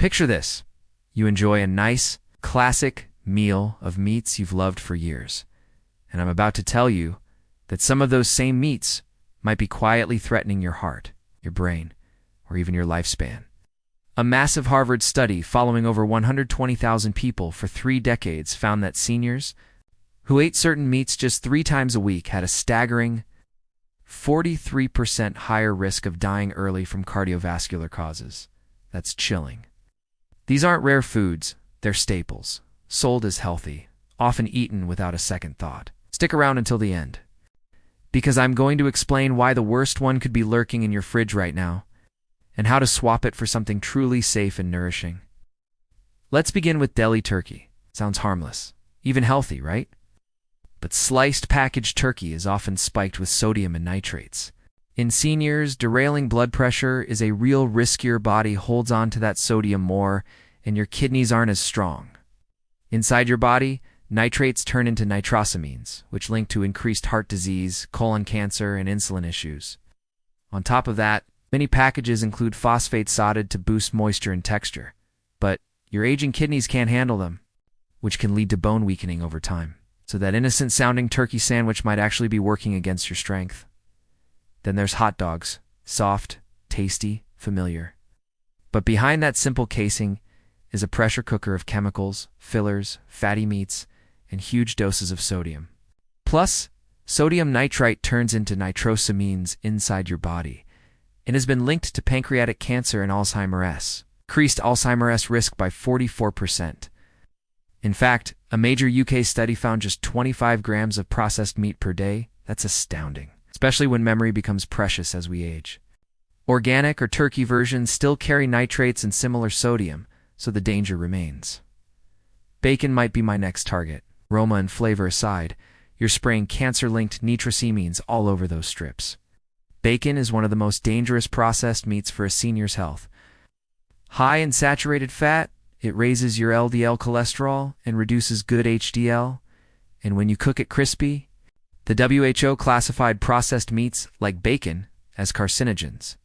Picture this. You enjoy a nice, classic meal of meats you've loved for years. And I'm about to tell you that some of those same meats might be quietly threatening your heart, your brain, or even your lifespan. A massive Harvard study following over 120,000 people for 3 decades found that seniors who ate certain meats just 3 times a week had a staggering 43% higher risk of dying early from cardiovascular causes. That's chilling. These aren't rare foods, they're staples, sold as healthy, often eaten without a second thought. Stick around until the end, because I'm going to explain why the worst one could be lurking in your fridge right now, and how to swap it for something truly safe and nourishing. Let's begin with deli turkey. Sounds harmless, even healthy, right? But sliced packaged turkey is often spiked with sodium and nitrates. In seniors, derailing blood pressure is a real risk. Your body holds on to that sodium more, and your kidneys aren't as strong. Inside your body, nitrates turn into nitrosamines, which link to increased heart disease, colon cancer, and insulin issues. On top of that, many packages include phosphate sodded to boost moisture and texture, but your aging kidneys can't handle them, which can lead to bone weakening over time. So that innocent-sounding turkey sandwich might actually be working against your strength. Then there's hot dogs. Soft, tasty, familiar. But behind that simple casing is a pressure cooker of chemicals, fillers, fatty meats, and huge doses of sodium. Plus, sodium nitrite turns into nitrosamines inside your body and has been linked to pancreatic cancer and Alzheimer's. Increased Alzheimer's risk by 44%. In fact, a major UK study found just 25 grams of processed meat per day. That's astounding, especially when memory becomes precious as we age. Organic or turkey versions still carry nitrates and similar sodium, so the danger remains. Bacon might be my next target. Aroma and flavor aside, you're spraying cancer-linked nitrosamines all over those strips. Bacon is one of the most dangerous processed meats for a senior's health. High in saturated fat, it raises your LDL cholesterol and reduces good HDL, and when you cook it crispy, the WHO classified processed meats like bacon as carcinogens.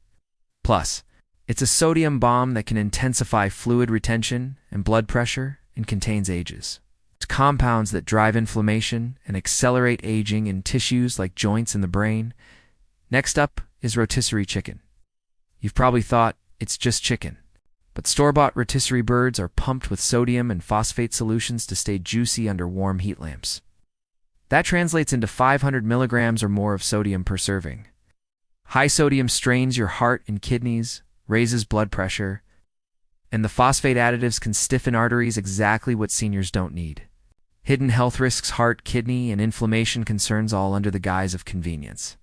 Plus, it's a sodium bomb that can intensify fluid retention and blood pressure and contains ages. It's compounds that drive inflammation and accelerate aging in tissues like joints and the brain. Next up is rotisserie chicken. You've probably thought it's just chicken. But store-bought rotisserie birds are pumped with sodium and phosphate solutions to stay juicy under warm heat lamps. That translates into 500 milligrams or more of sodium per serving. High sodium strains your heart and kidneys, raises blood pressure, and the phosphate additives can stiffen arteries, exactly what seniors don't need. Hidden health risks: heart, kidney, and inflammation concerns, all under the guise of convenience.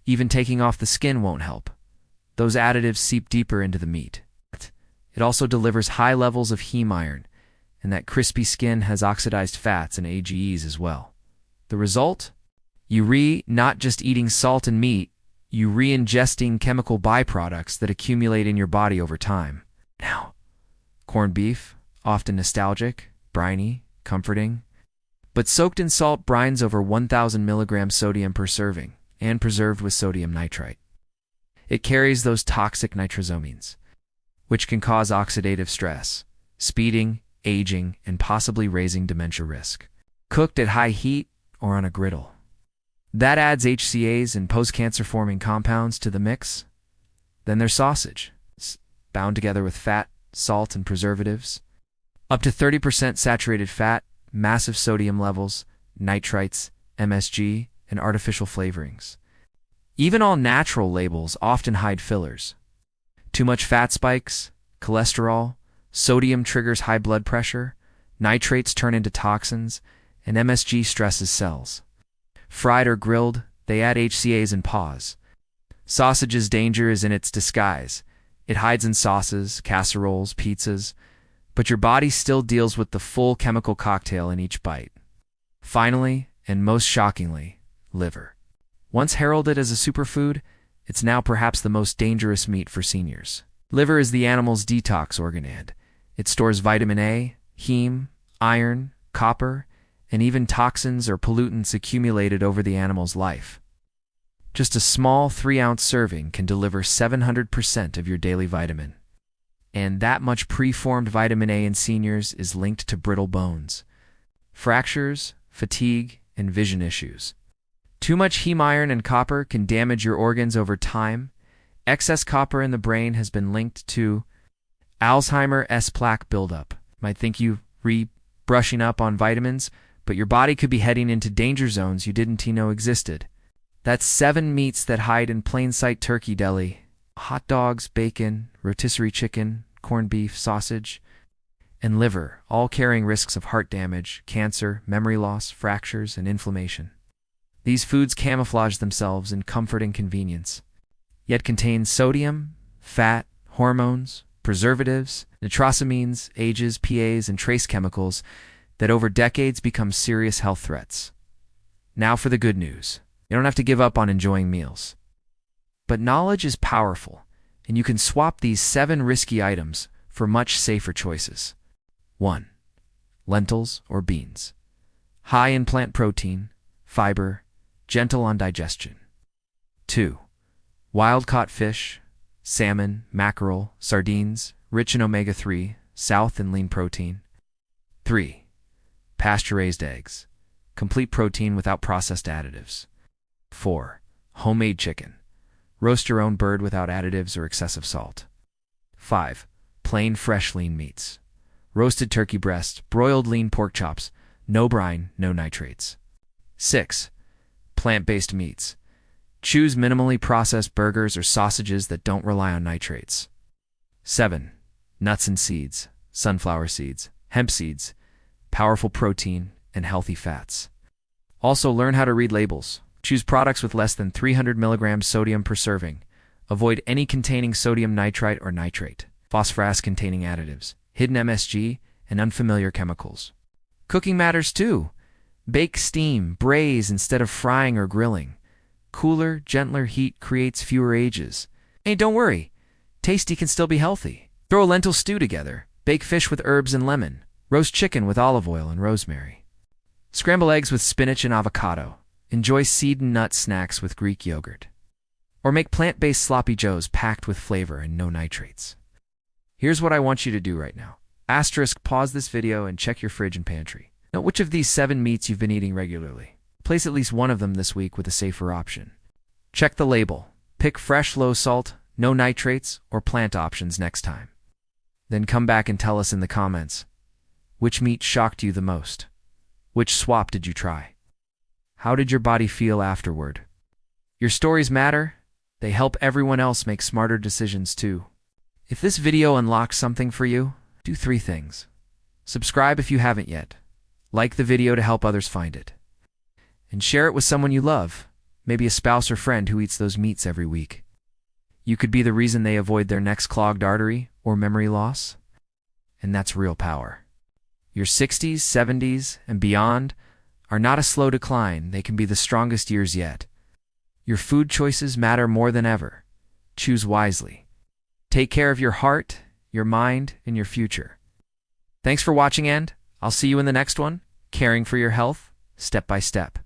Even taking off the skin won't help. Those additives seep deeper into the meat. It also delivers high levels of heme iron, and that crispy skin has oxidized fats and AGEs as well. The result? Not just eating salt and meat, you re-ingesting chemical byproducts that accumulate in your body over time. Now, corned beef, often nostalgic, briny, comforting, but soaked in salt brines over 1,000 milligrams sodium per serving, and preserved with sodium nitrite. It carries those toxic nitrosamines, which can cause oxidative stress, speeding, aging, and possibly raising dementia risk. Cooked at high heat or on a griddle. That adds HCAs and post-cancer-forming compounds to the mix. Then there's sausage, bound together with fat, salt, and preservatives. Up to 30% saturated fat, massive sodium levels, nitrites, MSG, and artificial flavorings. Even all natural labels often hide fillers. Too much fat spikes, cholesterol, sodium triggers high blood pressure, nitrates turn into toxins, and MSG stresses cells. Fried or grilled, they add HCAs and pause. Sausage's danger is in its disguise. It hides in sauces, casseroles, pizzas, but your body still deals with the full chemical cocktail in each bite. Finally, and most shockingly, liver. Once heralded as a superfood, it's now perhaps the most dangerous meat for seniors. Liver is the animal's detox organ, and it stores vitamin A, heme, iron, copper, and even toxins or pollutants accumulated over the animal's life. Just a small 3-ounce serving can deliver 700% of your daily vitamin. And that much preformed vitamin A in seniors is linked to brittle bones, fractures, fatigue, and vision issues. Too much heme iron and copper can damage your organs over time. Excess copper in the brain has been linked to Alzheimer's plaque buildup. Might think you brushing up on vitamins, but your body could be heading into danger zones you didn't know existed. That's 7 meats that hide in plain sight turkey deli. Hot dogs, bacon, rotisserie chicken, corned beef, sausage, and liver, all carrying risks of heart damage, cancer, memory loss, fractures, and inflammation. These foods camouflage themselves in comfort and convenience, yet contain sodium, fat, hormones, preservatives, nitrosamines, ages, PAs, and trace chemicals that over decades become serious health threats. Now for the good news. You don't have to give up on enjoying meals. But knowledge is powerful, and you can swap these 7 risky items for much safer choices. 1. Lentils or beans. High in plant protein, fiber, gentle on digestion. 2. Wild-caught fish, salmon, mackerel, sardines, rich in omega-3, south and lean protein. 3. Pasture-raised eggs, complete protein without processed additives. 4. Homemade chicken. Roast your own bird without additives or excessive salt. 5. Plain fresh lean meats. Roasted turkey breast, broiled lean pork chops, no brine, no nitrates. 6. Plant-based meats. Choose minimally processed burgers or sausages that don't rely on nitrates. 7. Nuts and seeds, sunflower seeds, hemp seeds, powerful protein, and healthy fats. Also learn how to read labels. Choose products with less than 300 milligrams sodium per serving. Avoid any containing sodium nitrite or nitrate, phosphorus-containing additives, hidden MSG, and unfamiliar chemicals. Cooking matters too. Bake, steam, braise instead of frying or grilling. Cooler, gentler heat creates fewer ages. Hey, don't worry. Tasty can still be healthy. Throw a lentil stew together. Bake fish with herbs and lemon. Roast chicken with olive oil and rosemary. Scramble eggs with spinach and avocado. Enjoy seed and nut snacks with Greek yogurt. Or make plant-based sloppy joes packed with flavor and no nitrates. Here's what I want you to do right now. Pause this video and check your fridge and pantry. Note which of these 7 meats you've been eating regularly. Place at least one of them this week with a safer option. Check the label. Pick fresh, low salt, no nitrates, or plant options next time. Then come back and tell us in the comments, which meat shocked you the most? Which swap did you try? How did your body feel afterward? Your stories matter. They help everyone else make smarter decisions too. If this video unlocks something for you, do 3 things. Subscribe if you haven't yet. Like the video to help others find it. And share it with someone you love, maybe a spouse or friend who eats those meats every week. You could be the reason they avoid their next clogged artery or memory loss. And that's real power. Your 60s, 70s, and beyond are not a slow decline. They can be the strongest years yet. Your food choices matter more than ever. Choose wisely. Take care of your heart, your mind, and your future. Thanks for watching, and I'll see you in the next one, caring for your health, step by step.